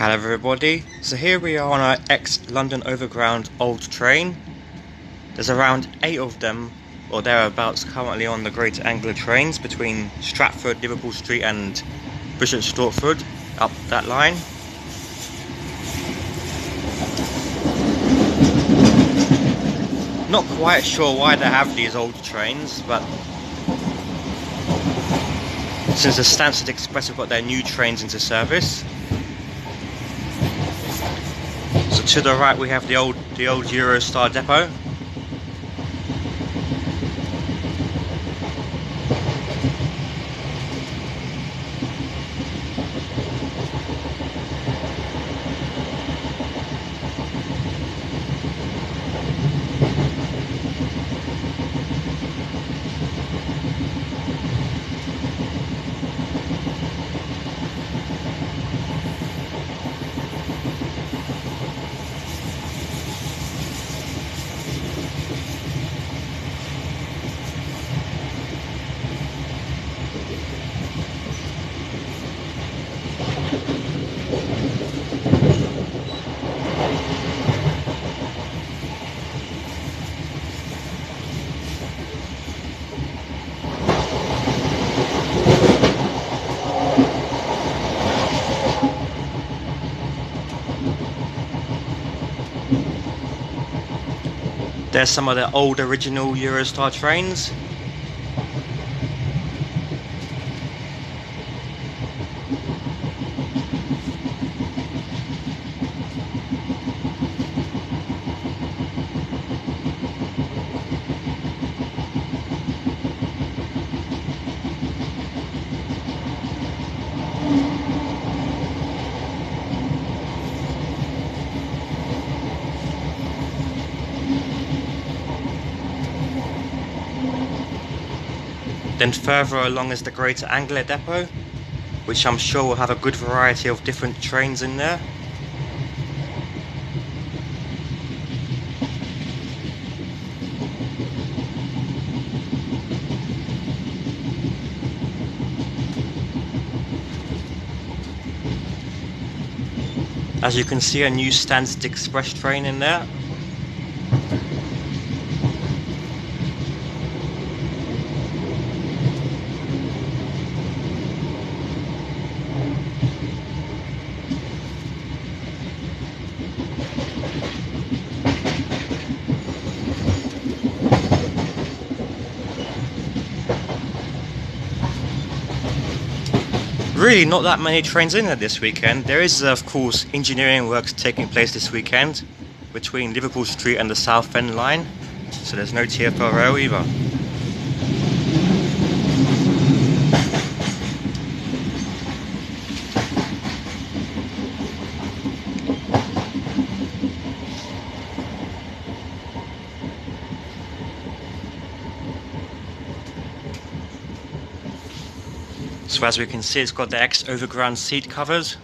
Hello everybody, so here we are on our ex-London Overground old train. There's around 8 of them or thereabouts currently on the Greater Anglia trains between Stratford, Liverpool Street and Bishop Stortford, up that line. Not quite sure why they have these old trains, but since the Stratford Express have got their new trains into service. So to the right we have the old Eurostar depot. There's some of the old original Eurostar trains. Then further along is the Greater Anglia depot, which I'm sure will have a good variety of different trains in there. As you can see, a new Stratford Express train in there. Really not that many trains in there this weekend. There is of course engineering works taking place this weekend between Liverpool Street and the South End line, so there's no TFL rail either. So as we can see, it's got the ex-Overground seat covers.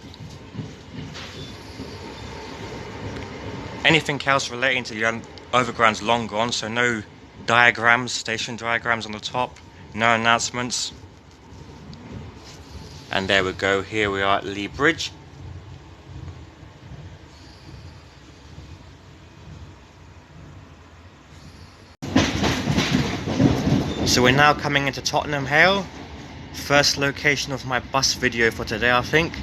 Anything else relating to the Overground's long gone, so no diagrams, station diagrams on the top, no announcements. And there we go, here we are at Lea Bridge. So we're now coming into Tottenham Hale. First location of my bus video for today, I think.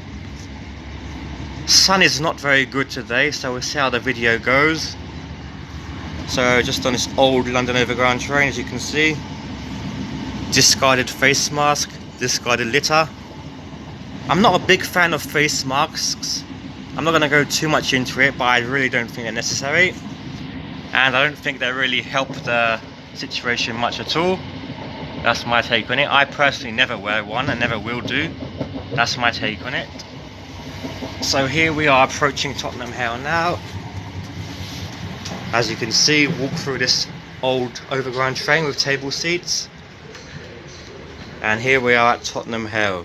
Sun is not very good today, so we'll see how the video goes. So just on this old London Overground train, as you can see, discarded face mask, discarded litter. I'm not a big fan of face masks. I'm not going to go too much into it, but I really don't think they're necessary, and I don't think they really help the situation much at all. That's my take on it. I personally never wear one and never will do. That's my take on it. So here we are approaching Tottenham Hale now. As you can see, walk through this old Overground train with table seats. And here we are at Tottenham Hale.